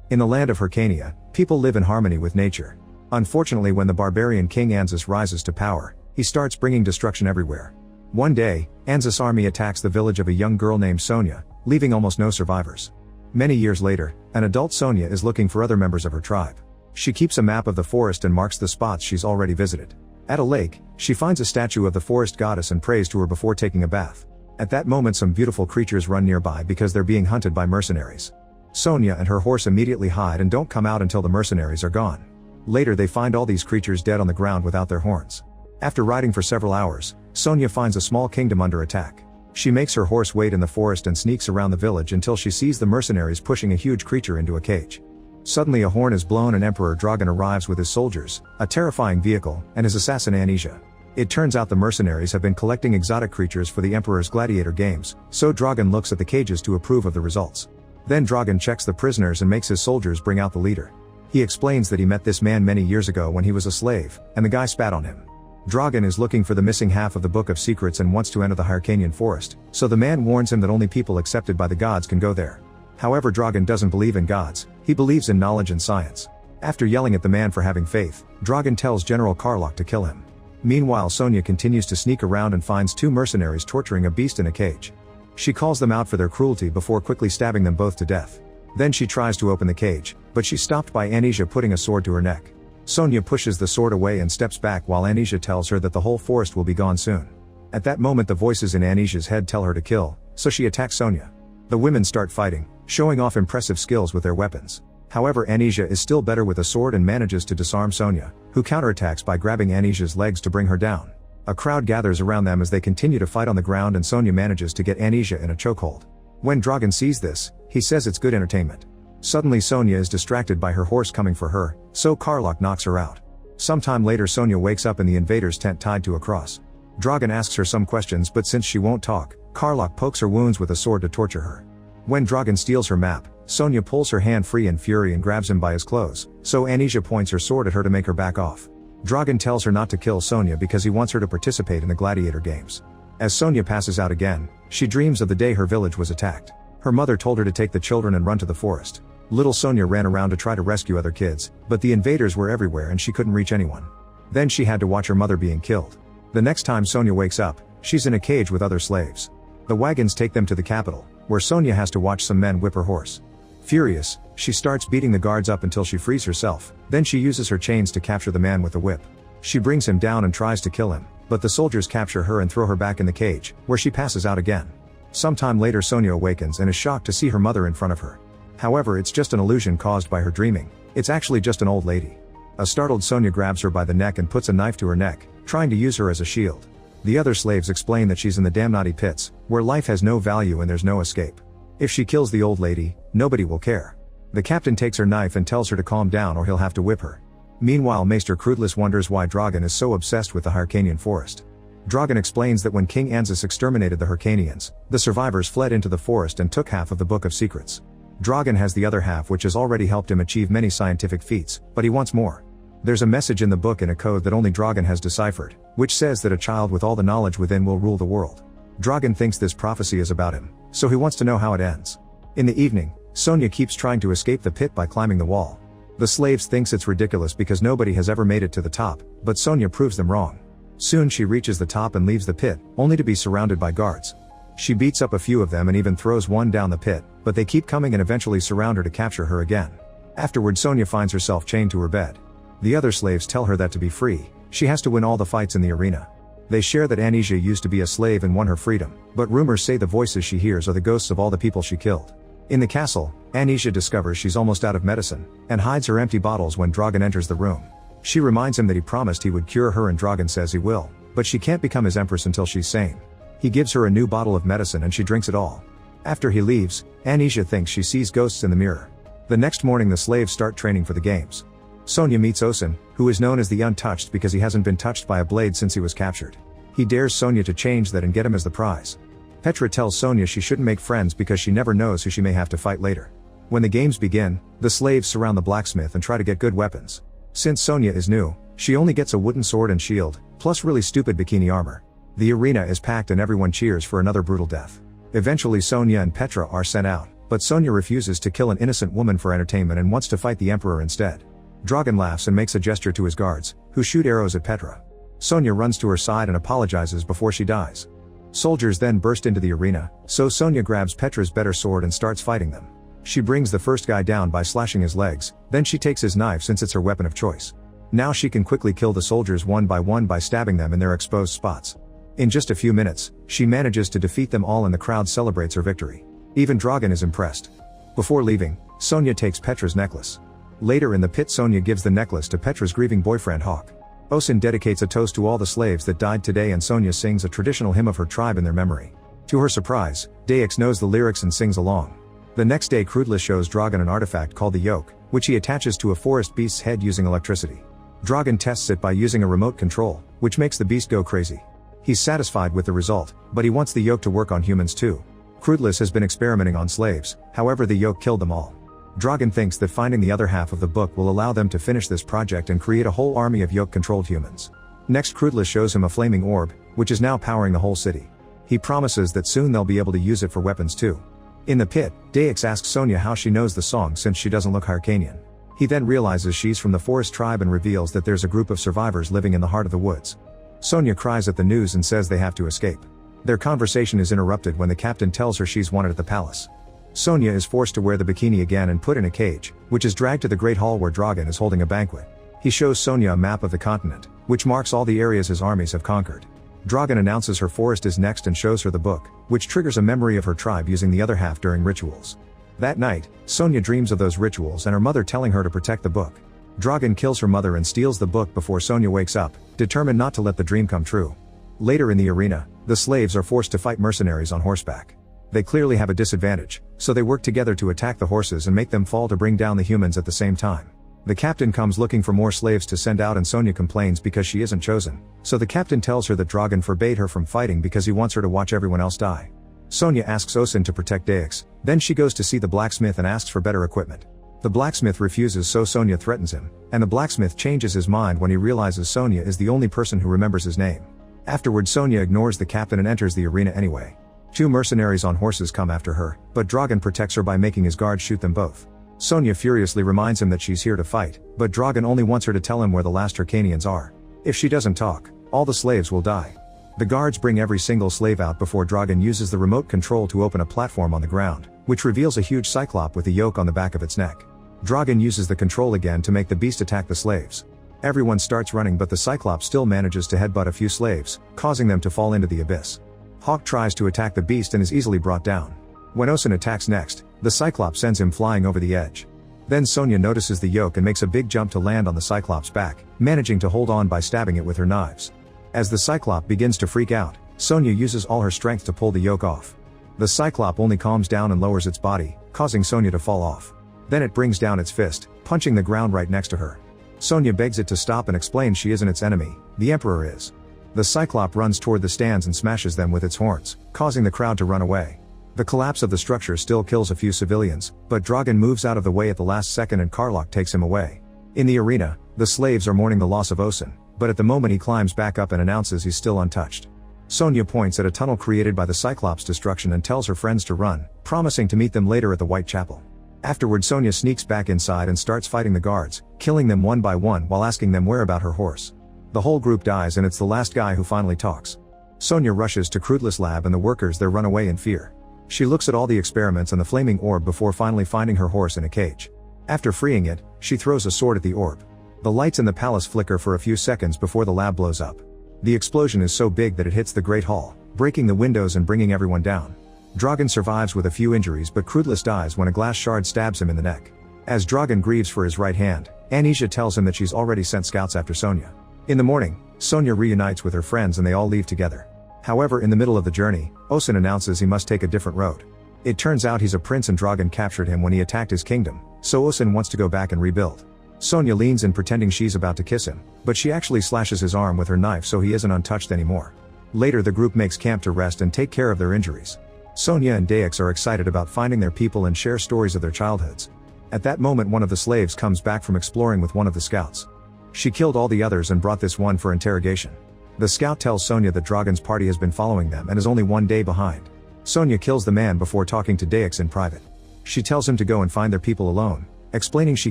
In the land of Hyrcania, people live in harmony with nature. Unfortunately, when the barbarian King Anzus rises to power, he starts bringing destruction everywhere. One day, Anzus' army attacks the village of a young girl named Sonia, leaving almost no survivors. Many years later, an adult Sonia is looking for other members of her tribe. She keeps a map of the forest and marks the spots she's already visited. At a lake, she finds a statue of the forest goddess and prays to her before taking a bath. At that moment, some beautiful creatures run nearby because they're being hunted by mercenaries. Sonia and her horse immediately hide and don't come out until the mercenaries are gone. Later, they find all these creatures dead on the ground without their horns. After riding for several hours, Sonia finds a small kingdom under attack. She makes her horse wait in the forest and sneaks around the village until she sees the mercenaries pushing a huge creature into a cage. Suddenly a horn is blown and Emperor Dragan arrives with his soldiers, a terrifying vehicle, and his assassin Anisia. It turns out the mercenaries have been collecting exotic creatures for the Emperor's gladiator games, so Dragan looks at the cages to approve of the results. Then Dragan checks the prisoners and makes his soldiers bring out the leader. He explains that he met this man many years ago when he was a slave, and the guy spat on him. Dragan is looking for the missing half of the Book of Secrets and wants to enter the Hyrcanian forest, so the man warns him that only people accepted by the gods can go there. However, Dragan doesn't believe in gods, he believes in knowledge and science. After yelling at the man for having faith, Dragan tells General Karlach to kill him. Meanwhile, Sonia continues to sneak around and finds two mercenaries torturing a beast in a cage. She calls them out for their cruelty before quickly stabbing them both to death. Then she tries to open the cage, but she's stopped by Anisia putting a sword to her neck. Sonia pushes the sword away and steps back while Anisia tells her that the whole forest will be gone soon. At that moment, the voices in Anisia's head tell her to kill, so she attacks Sonia. The women start fighting, showing off impressive skills with their weapons. However, Anisia is still better with a sword and manages to disarm Sonia, who counterattacks by grabbing Anisia's legs to bring her down. A crowd gathers around them as they continue to fight on the ground and Sonia manages to get Anisia in a chokehold. When Dragan sees this, he says it's good entertainment. Suddenly Sonia is distracted by her horse coming for her, so Karlach knocks her out. Sometime later, Sonia wakes up in the invader's tent tied to a cross. Dragan asks her some questions, but since she won't talk, Karlach pokes her wounds with a sword to torture her. When Dragan steals her map, Sonia pulls her hand free in fury and grabs him by his clothes, so Anisia points her sword at her to make her back off. Dragan tells her not to kill Sonia because he wants her to participate in the gladiator games. As Sonia passes out again, she dreams of the day her village was attacked. Her mother told her to take the children and run to the forest. Little Sonia ran around to try to rescue other kids, but the invaders were everywhere and she couldn't reach anyone. Then she had to watch her mother being killed. The next time Sonia wakes up, she's in a cage with other slaves. The wagons take them to the capital, where Sonia has to watch some men whip her horse. Furious, she starts beating the guards up until she frees herself, then she uses her chains to capture the man with the whip. She brings him down and tries to kill him, but the soldiers capture her and throw her back in the cage, where she passes out again. Sometime later, Sonia awakens and is shocked to see her mother in front of her. However, it's just an illusion caused by her dreaming. It's actually just an old lady. A startled Sonia grabs her by the neck and puts a knife to her neck, trying to use her as a shield. The other slaves explain that she's in the Damnati pits, where life has no value and there's no escape. If she kills the old lady, nobody will care. The captain takes her knife and tells her to calm down or he'll have to whip her. Meanwhile, Maester Krudlis wonders why Dragan is so obsessed with the Hyrcanian forest. Dragan explains that when King Anzus exterminated the Hyrcanians, the survivors fled into the forest and took half of the Book of Secrets. Dragan has the other half, which has already helped him achieve many scientific feats, but he wants more. There's a message in the book in a code that only Dragan has deciphered, which says that a child with all the knowledge within will rule the world. Dragan thinks this prophecy is about him, so he wants to know how it ends. In the evening, Sonia keeps trying to escape the pit by climbing the wall. The slaves thinks it's ridiculous because nobody has ever made it to the top, but Sonia proves them wrong. Soon she reaches the top and leaves the pit, only to be surrounded by guards. She beats up a few of them and even throws one down the pit, but they keep coming and eventually surround her to capture her again. Afterward, Sonia finds herself chained to her bed. The other slaves tell her that to be free, she has to win all the fights in the arena. They share that Anisia used to be a slave and won her freedom, but rumors say the voices she hears are the ghosts of all the people she killed. In the castle, Anisia discovers she's almost out of medicine, and hides her empty bottles when Dragan enters the room. She reminds him that he promised he would cure her and Dragan says he will, but she can't become his empress until she's sane. He gives her a new bottle of medicine and she drinks it all. After he leaves, Anisia thinks she sees ghosts in the mirror. The next morning, the slaves start training for the games. Sonia meets Osin, who is known as the Untouched because he hasn't been touched by a blade since he was captured. He dares Sonia to change that and get him as the prize. Petra tells Sonia she shouldn't make friends because she never knows who she may have to fight later. When the games begin, the slaves surround the blacksmith and try to get good weapons. Since Sonia is new, she only gets a wooden sword and shield, plus really stupid bikini armor. The arena is packed and everyone cheers for another brutal death. Eventually Sonia and Petra are sent out, but Sonya refuses to kill an innocent woman for entertainment and wants to fight the Emperor instead. Dragan laughs and makes a gesture to his guards, who shoot arrows at Petra. Sonya runs to her side and apologizes before she dies. Soldiers then burst into the arena, so Sonya grabs Petra's better sword and starts fighting them. She brings the first guy down by slashing his legs, then she takes his knife since it's her weapon of choice. Now she can quickly kill the soldiers one by stabbing them in their exposed spots. In just a few minutes, she manages to defeat them all and the crowd celebrates her victory. Even Dragan is impressed. Before leaving, Sonya takes Petra's necklace. Later in the pit, Sonya gives the necklace to Petra's grieving boyfriend Hawk. Osin dedicates a toast to all the slaves that died today and Sonya sings a traditional hymn of her tribe in their memory. To her surprise, Daex knows the lyrics and sings along. The next day, Crudlis shows Dragan an artifact called the Yoke, which he attaches to a forest beast's head using electricity. Dragan tests it by using a remote control, which makes the beast go crazy. He's satisfied with the result, but he wants the yoke to work on humans too. Crudlis has been experimenting on slaves, however the yoke killed them all. Dragan thinks that finding the other half of the book will allow them to finish this project and create a whole army of yoke-controlled humans. Next, Crudlis shows him a flaming orb, which is now powering the whole city. He promises that soon they'll be able to use it for weapons too. In the pit, Daex asks Sonya how she knows the song since she doesn't look Hyrcanian. He then realizes she's from the forest tribe and reveals that there's a group of survivors living in the heart of the woods. Sonya cries at the news and says they have to escape. Their conversation is interrupted when the captain tells her she's wanted at the palace. Sonya is forced to wear the bikini again and put in a cage, which is dragged to the Great Hall where Dragan is holding a banquet. He shows Sonya a map of the continent, which marks all the areas his armies have conquered. Dragan announces her forest is next and shows her the book, which triggers a memory of her tribe using the other half during rituals. That night, Sonya dreams of those rituals and her mother telling her to protect the book. Dragan kills her mother and steals the book before Sonya wakes up, determined not to let the dream come true. Later in the arena, the slaves are forced to fight mercenaries on horseback. They clearly have a disadvantage, so they work together to attack the horses and make them fall to bring down the humans at the same time. The captain comes looking for more slaves to send out and Sonya complains because she isn't chosen, so the captain tells her that Dragan forbade her from fighting because he wants her to watch everyone else die. Sonya asks Osin to protect Daex, then she goes to see the blacksmith and asks for better equipment. The blacksmith refuses, so Sonya threatens him, and the blacksmith changes his mind when he realizes Sonya is the only person who remembers his name. Afterward, Sonya ignores the captain and enters the arena anyway. Two mercenaries on horses come after her, but Dragan protects her by making his guards shoot them both. Sonya furiously reminds him that she's here to fight, but Dragan only wants her to tell him where the last Hyrcanians are. If she doesn't talk, all the slaves will die. The guards bring every single slave out before Dragan uses the remote control to open a platform on the ground, which reveals a huge cyclop with a yoke on the back of its neck. Dragan uses the control again to make the beast attack the slaves. Everyone starts running, but the cyclops still manages to headbutt a few slaves, causing them to fall into the abyss. Hawk tries to attack the beast and is easily brought down. When Osin attacks next, the cyclops sends him flying over the edge. Then Sonya notices the yoke and makes a big jump to land on the cyclops' back, managing to hold on by stabbing it with her knives. As the cyclop begins to freak out, Sonya uses all her strength to pull the yoke off. The cyclop only calms down and lowers its body, causing Sonya to fall off. Then it brings down its fist, punching the ground right next to her. Sonya begs it to stop and explains she isn't its enemy, the Emperor is. The cyclop runs toward the stands and smashes them with its horns, causing the crowd to run away. The collapse of the structure still kills a few civilians, but Dragan moves out of the way at the last second and Karlach takes him away. In the arena, the slaves are mourning the loss of Osin, but at the moment he climbs back up and announces he's still untouched. Sonya points at a tunnel created by the Cyclops' destruction and tells her friends to run, promising to meet them later at the White Chapel. Afterward, Sonya sneaks back inside and starts fighting the guards, killing them one by one while asking them where about her horse. The whole group dies and it's the last guy who finally talks. Sonya rushes to Crudlis' lab and the workers there run away in fear. She looks at all the experiments and the flaming orb before finally finding her horse in a cage. After freeing it, she throws a sword at the orb. The lights in the palace flicker for a few seconds before the lab blows up. The explosion is so big that it hits the Great Hall, breaking the windows and bringing everyone down. Dragan survives with a few injuries, but Crudlis dies when a glass shard stabs him in the neck. As Dragan grieves for his right hand, Anisha tells him that she's already sent scouts after Sonya. In the morning, Sonya reunites with her friends and they all leave together. However, in the middle of the journey, Osin announces he must take a different road. It turns out he's a prince and Dragan captured him when he attacked his kingdom, so Osin wants to go back and rebuild. Sonya leans in pretending she's about to kiss him, but she actually slashes his arm with her knife so he isn't untouched anymore. Later, the group makes camp to rest and take care of their injuries. Sonya and Daex are excited about finding their people and share stories of their childhoods. At that moment, one of the slaves comes back from exploring with one of the scouts. She killed all the others and brought this one for interrogation. The scout tells Sonya that Dragan's party has been following them and is only one day behind. Sonya kills the man before talking to Daex in private. She tells him to go and find their people alone, explaining she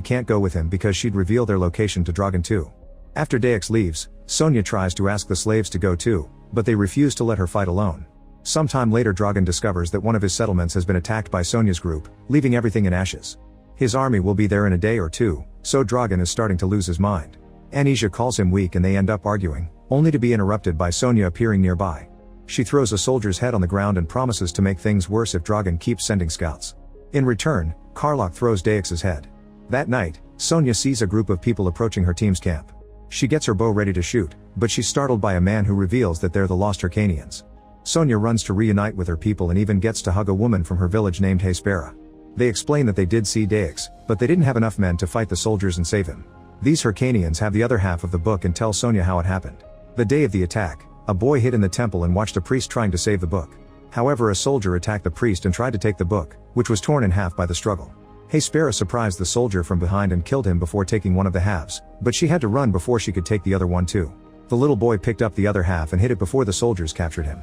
can't go with him because she'd reveal their location to Dragan too. After Daex leaves, Sonya tries to ask the slaves to go too, but they refuse to let her fight alone. Sometime later Dragan discovers that one of his settlements has been attacked by Sonya's group, leaving everything in ashes. His army will be there in a day or two, so Dragan is starting to lose his mind. Anisha calls him weak and they end up arguing, only to be interrupted by Sonya appearing nearby. She throws a soldier's head on the ground and promises to make things worse if Dragan keeps sending scouts. In return, Karlach throws Daex's head. That night, Sonya sees a group of people approaching her team's camp. She gets her bow ready to shoot, but she's startled by a man who reveals that they're the lost Hyrcanians. Sonya runs to reunite with her people and even gets to hug a woman from her village named Hespera. They explain that they did see Daex, but they didn't have enough men to fight the soldiers and save him. These Hyrcanians have the other half of the book and tell Sonya how it happened. The day of the attack, a boy hid in the temple and watched a priest trying to save the book. However, a soldier attacked the priest and tried to take the book, which was torn in half by the struggle. Hespera surprised the soldier from behind and killed him before taking one of the halves, but she had to run before she could take the other one too. The little boy picked up the other half and hid it before the soldiers captured him.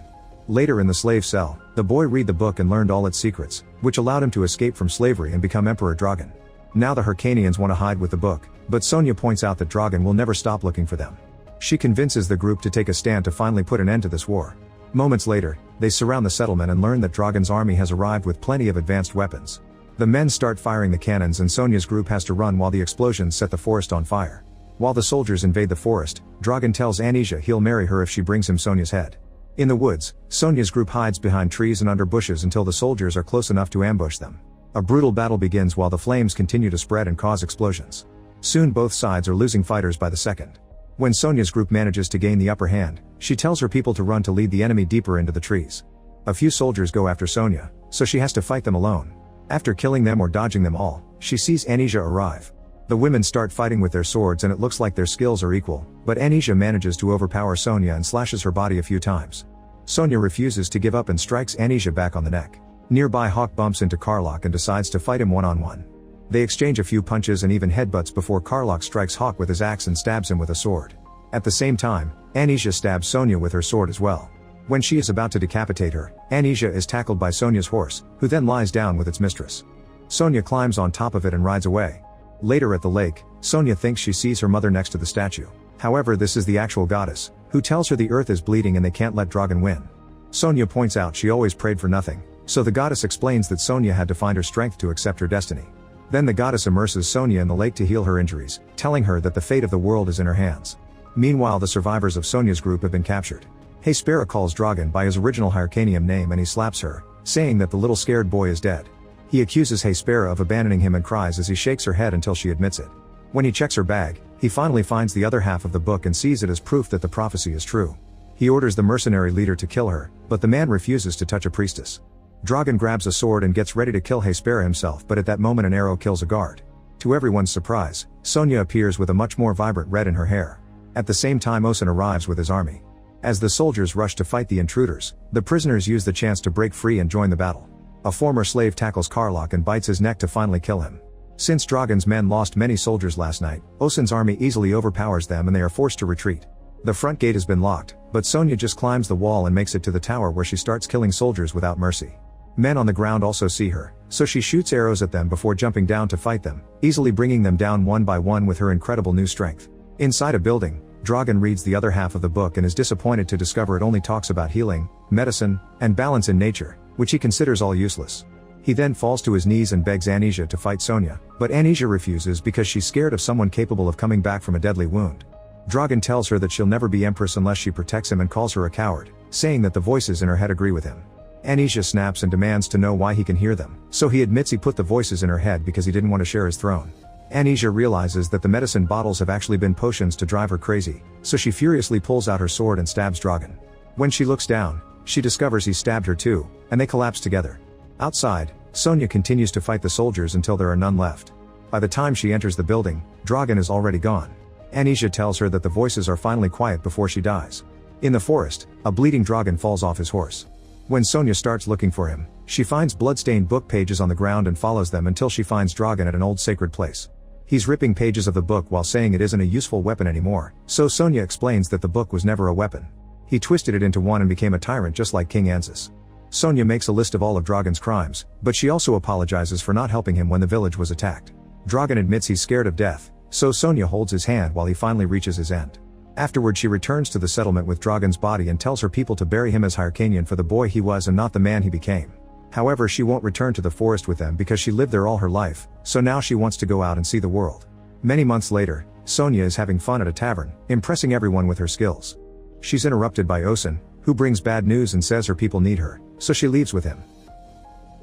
Later in the slave cell, the boy read the book and learned all its secrets, which allowed him to escape from slavery and become Emperor Dragan. Now the Hyrcanians want to hide with the book, but Sonya points out that Dragan will never stop looking for them. She convinces the group to take a stand to finally put an end to this war. Moments later, they surround the settlement and learn that Dragan's army has arrived with plenty of advanced weapons. The men start firing the cannons and Sonya's group has to run while the explosions set the forest on fire. While the soldiers invade the forest, Dragan tells Anisha he'll marry her if she brings him Sonya's head. In the woods, Sonya's group hides behind trees and under bushes until the soldiers are close enough to ambush them. A brutal battle begins while the flames continue to spread and cause explosions. Soon both sides are losing fighters by the second. When Sonya's group manages to gain the upper hand, she tells her people to run to lead the enemy deeper into the trees. A few soldiers go after Sonya, so she has to fight them alone. After killing them or dodging them all, she sees Anisha arrive. The women start fighting with their swords and it looks like their skills are equal, but Anisha manages to overpower Sonya and slashes her body a few times. Sonya refuses to give up and strikes Anisha back on the neck. Nearby Hawk bumps into Karlach and decides to fight him one-on-one. They exchange a few punches and even headbutts before Karlach strikes Hawk with his axe and stabs him with a sword. At the same time, Anisha stabs Sonya with her sword as well. When she is about to decapitate her, Anisha is tackled by Sonya's horse, who then lies down with its mistress. Sonya climbs on top of it and rides away. Later at the lake, Sonya thinks she sees her mother next to the statue. However, this is the actual goddess, who tells her the earth is bleeding and they can't let Dragan win. Sonya points out she always prayed for nothing, so the goddess explains that Sonya had to find her strength to accept her destiny. Then the goddess immerses Sonya in the lake to heal her injuries, telling her that the fate of the world is in her hands. Meanwhile, the survivors of Sonya's group have been captured. Hespera calls Dragan by his original Hyrcanian name and he slaps her, saying that the little scared boy is dead. He accuses Hespera of abandoning him and cries as he shakes her head until she admits it. When he checks her bag, he finally finds the other half of the book and sees it as proof that the prophecy is true. He orders the mercenary leader to kill her, but the man refuses to touch a priestess. Dragan grabs a sword and gets ready to kill Hespera himself, but at that moment an arrow kills a guard. To everyone's surprise, Sonya appears with a much more vibrant red in her hair. At the same time, Osun arrives with his army. As the soldiers rush to fight the intruders, the prisoners use the chance to break free and join the battle. A former slave tackles Karlach and bites his neck to finally kill him. Since Dragan's men lost many soldiers last night, Osun's army easily overpowers them and they are forced to retreat. The front gate has been locked, but Sonya just climbs the wall and makes it to the tower where she starts killing soldiers without mercy. Men on the ground also see her, so she shoots arrows at them before jumping down to fight them, easily bringing them down one by one with her incredible new strength. Inside a building, Dragan reads the other half of the book and is disappointed to discover it only talks about healing, medicine, and balance in nature, which he considers all useless. He then falls to his knees and begs Anisha to fight Sonya, but Anisha refuses because she's scared of someone capable of coming back from a deadly wound. Dragan tells her that she'll never be empress unless she protects him and calls her a coward, saying that the voices in her head agree with him. Anisha snaps and demands to know why he can hear them, so he admits he put the voices in her head because he didn't want to share his throne. Anisha realizes that the medicine bottles have actually been potions to drive her crazy, so she furiously pulls out her sword and stabs Dragan. When she looks down, she discovers he stabbed her too, and they collapse together. Outside, Sonya continues to fight the soldiers until there are none left. By the time she enters the building, Dragan is already gone. Anisha tells her that the voices are finally quiet before she dies. In the forest, a bleeding Dragan falls off his horse. When Sonya starts looking for him, she finds blood-stained book pages on the ground and follows them until she finds Dragan at an old sacred place. He's ripping pages of the book while saying it isn't a useful weapon anymore, so Sonya explains that the book was never a weapon. He twisted it into one and became a tyrant just like King Anzus. Sonia makes a list of all of Dragon's crimes, but she also apologizes for not helping him when the village was attacked. Dragon admits he's scared of death, so Sonia holds his hand while he finally reaches his end. Afterward she returns to the settlement with Dragon's body and tells her people to bury him as Hyrcanian for the boy he was and not the man he became. However, she won't return to the forest with them because she lived there all her life, so now she wants to go out and see the world. Many months later, Sonia is having fun at a tavern, impressing everyone with her skills. She's interrupted by Osun, who brings bad news and says her people need her, so she leaves with him.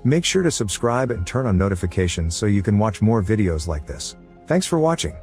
Make sure to subscribe and turn on notifications so you can watch more videos like this. Thanks for watching.